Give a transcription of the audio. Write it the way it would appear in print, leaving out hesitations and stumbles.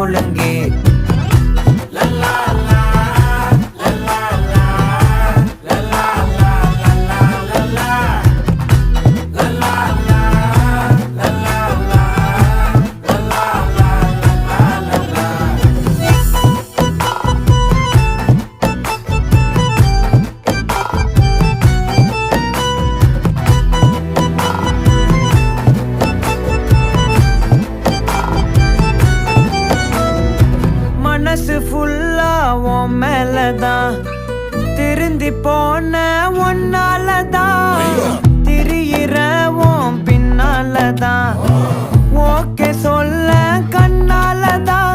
ஒழுங்கு. மனசு ஃபுல்லா உன் மேலதான், திருந்தி போன ஒன்னாலதான், திரியிற உன் பின்னாலதான், ஓகே சொல்ல கண்ணாலதான்.